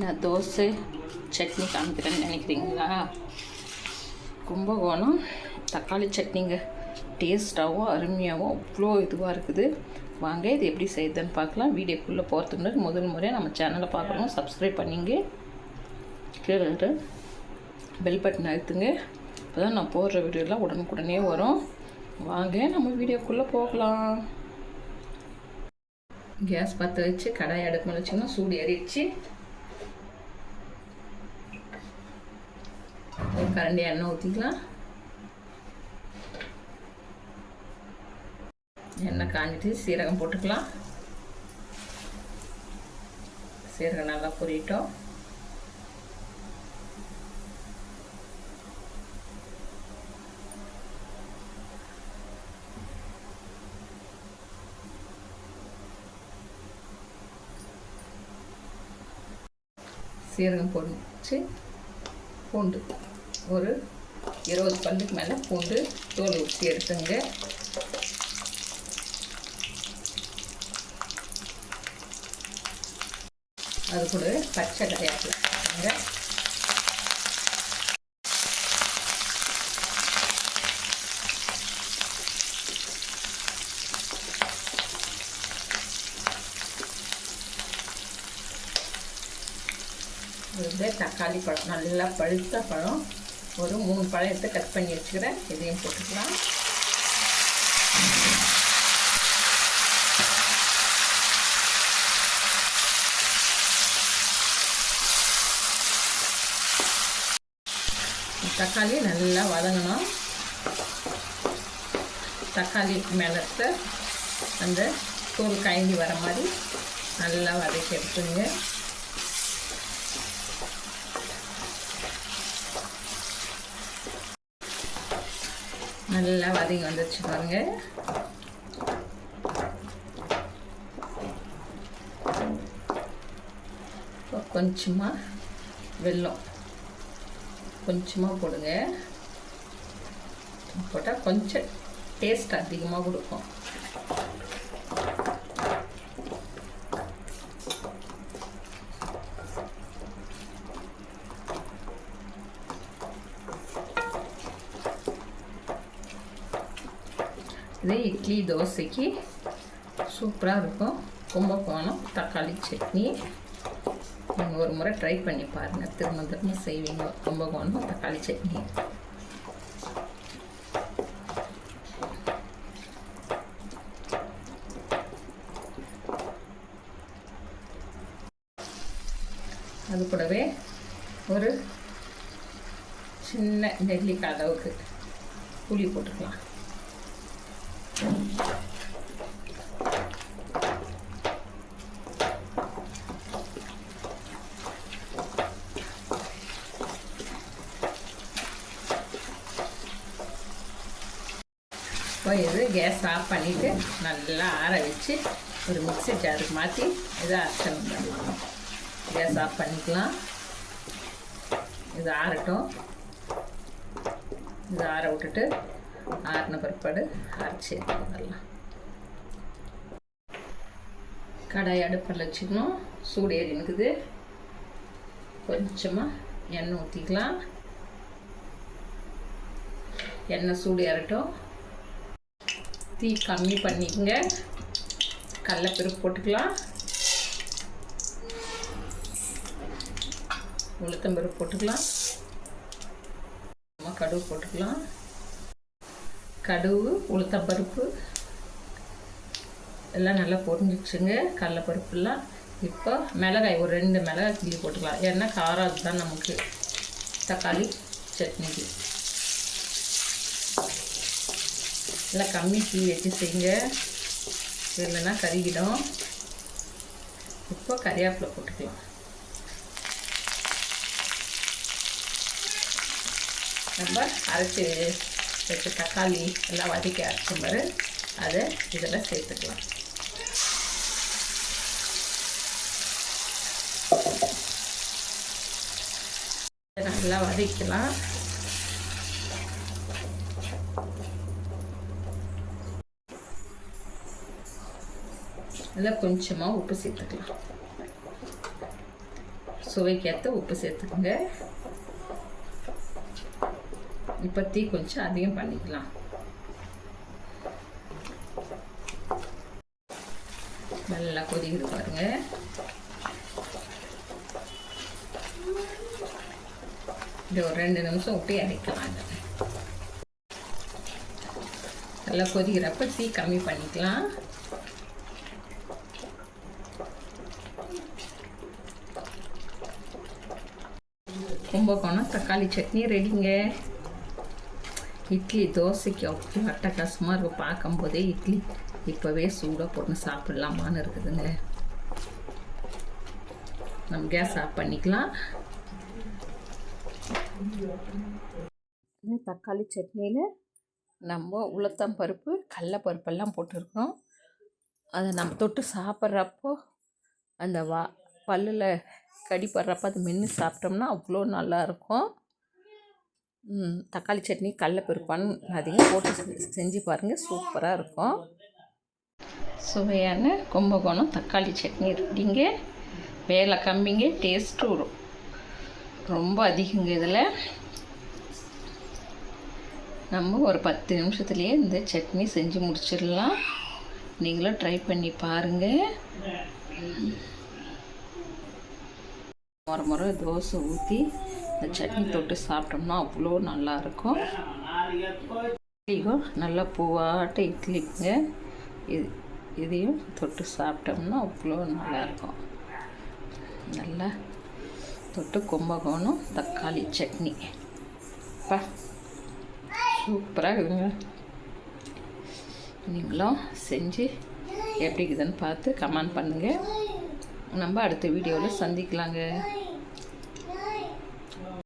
நான் தோசை சட்னி காமிக்கிறேன்னு நினைக்கிறீங்களா? கும்பகோணம் தக்காளி சட்னிங்க. டேஸ்ட்டாகவும் அருமையாகவும் அவ்வளோ இதுவாக இருக்குது. வாங்க இது எப்படி செய்யுதுன்னு பார்க்கலாம். வீடியோக்குள்ளே போகிறதுக்கு முன்னாடி முதல் முறையாக நம்ம சேனலை பார்க்கணும். சப்ஸ்கிரைப் பண்ணிங்க, கீழே பெல் பட்டன் அழுத்துங்க. அப்போ தான் நான் போடுற வீடியோலாம் உடனுக்குடனே வரும். வாங்க நம்ம வீடியோக்குள்ளே போகலாம். கேஸ் பற்ற வச்சு கடாய் அடுப்பு மேலே வச்சிங்கன்னா சூடு ஏறிடுச்சு. ஒரு கரண்டி எண்ணெய் ஊற்றிக்கலாம். எண்ணெய் காஞ்சிட்டு சீரகம் போட்டுக்கலாம். சீரகம் நல்லா பொரியட்டும். சீரகம் பொரிச்சு பூண்டு ஒரு 20 பல்லுக்கு மேலே பூண்டு தோல் ஊற்றி எடுத்துங்க. அது கூட பச்சை கரையாப்பில் தக்காளி பழம், நல்லா பழுத்த பழம் ஒரு 3 பழம் எடுத்து கட் பண்ணி வச்சுக்கிறேன். இதையும் போட்டுக்கலாம். தக்காளி நல்லா வதங்கணும். தக்காளி மேலத்தை அந்த தோல் காய்ஞ்சி வர மாதிரி நல்லா வதக்கி எடுத்துங்க. நல்லா வதங்கி வந்துடுச்சு பாருங்க. கொஞ்சமாக வெல்லம் கொஞ்சமாக போடுங்க. போட்டால் கொஞ்சம் டேஸ்ட் அதிகமாக கொடுக்கும். இது இட்லி தோசைக்கு சூப்பராக இருக்கும். கும்பகோணம் தக்காளி சட்னி நீங்கள் ஒரு முறை ட்ரை பண்ணி பாருங்கள். திரும்ப திரும்ப செய்வீங்க கும்பகோணம் தக்காளி சட்னி. அது கூடவே ஒரு சின்ன நெல்லிக்காய் அளவுக்கு புளி போட்டுக்கலாம். இப்போ இது கேஸ் ஆஃப் பண்ணிவிட்டு நல்லா ஆற வச்சு ஒரு மிக்ஸி ஜாருக்கு மாற்றி இதை அரைச்சணும் பண்ணலாம். கேஸ் ஆஃப் பண்ணிக்கலாம். இது ஆறட்டும். இது ஆற விட்டுட்டு ஆறின பிற்பாடு அரைச்சி எடுத்துக்கலாம். கடாய் அடுப்பில் வச்சுக்கணும். சூடு ஏறி இருக்குது. கொஞ்சமாக எண்ணெய் ஊற்றிக்கலாம். எண்ணெய் சூடு ஏறட்டும். தீ கம்மி பண்ணிக்கங்க. கடலைப்பருப்பு போட்டுக்கலாம். உளுத்தம்பருப்பு போட்டுக்கலாம். கடுகு போட்டுக்கலாம். கடுகு உளுத்தம்பருப்பு எல்லாம் நல்லா பொரிஞ்சிச்சுங்க. கடலைப்பருப்புலாம் இப்போ மிளகாய் ஒரு 2 மிளகாய் கிள்ளி போட்டுக்கலாம். ஏன்னா காரம் அதுதான் நமக்கு தக்காளி சட்னிக்கு. நல்லா கம்மி தீ வச்சு செய்யுங்க, இல்லைன்னா கருகிடும். இப்போ கறிவேப்பிலை போட்டுக்கலாம். நம்ம அரைச்சி வச்சு தக்காளி எல்லாம் வதக்கி அரைச்ச மாதிரி அதை இதில் சேர்த்துக்கலாம். நல்லா வதக்கலாம். இதில் கொஞ்சமாக உப்பு சேர்த்துக்கலாம். சுவைக்கேற்ற உப்பு சேர்த்துக்குங்க. இப்போ தீ கொஞ்சம் அதிகம் பண்ணிக்கலாம். நல்லா கொதிக்குது பாருங்க. இது ஒரு 2 நிமிஷம் விட்டு இறக்கலாங்க. நல்லா கொதிக்கிறப்ப தீ கம்மி பண்ணிக்கலாம். கும்பகோணம் தக்காளி சட்னி ரெடிங்க. இட்லி தோசைக்கு அவ்வளோ அட்டகாசமாக இருக்கும். பார்க்கும்போதே இட்லி இப்போவே சூடாக போட்டு சாப்பிட்லாமான்னு இருக்குதுங்க. நம்ம கேஸ் ஆஃப் பண்ணிக்கலாம். தக்காளி சட்னியில் நம்ம உளுத்தம்பருப்பு கடலப்பருப்பெல்லாம் போட்டிருக்கோம். அதை நம்ம தொட்டு சாப்பிட்றப்போ அந்த பல்லில் கடிப்படுறப்ப அது மென்று சாப்பிட்டோம்னா அவ்வளோ நல்லாயிருக்கும். தக்காளி சட்னி கடலப்பருப்பான்னு அதிகம் போட்டு செஞ்சு பாருங்கள், சூப்பராக இருக்கும். சுவையான கும்பகோணம் தக்காளி சட்னி ரெடிங்க. வேலை கம்மிங்க, டேஸ்ட்டு ரொம்ப அதிகங்க. இதில் நம்ம ஒரு 10 நிமிஷத்துலேயே இந்த சட்னி செஞ்சு முடிச்சிடலாம். நீங்களும் ட்ரை பண்ணி பாருங்கள். முறை தோசை ஊற்றி இந்த சட்னி தொட்டு சாப்பிட்டோம்னா அவ்வளோ நல்லாயிருக்கும். இட்லிக்கும் நல்லா பூவாட்ட இட்லிங்க. இதையும் தொட்டு சாப்பிட்டோம்னா அவ்வளோ நல்லாயிருக்கும். நல்லா தொட்டு கும்பகோணம் தக்காளி சட்னி சூப்பராக இருக்குங்க. நீங்களும் செஞ்சு எப்படி இருக்குதுன்னு பார்த்து கமெண்ட் பண்ணுங்கள். நம்ம அடுத்த வீடியோவில் சந்திக்கலாங்க.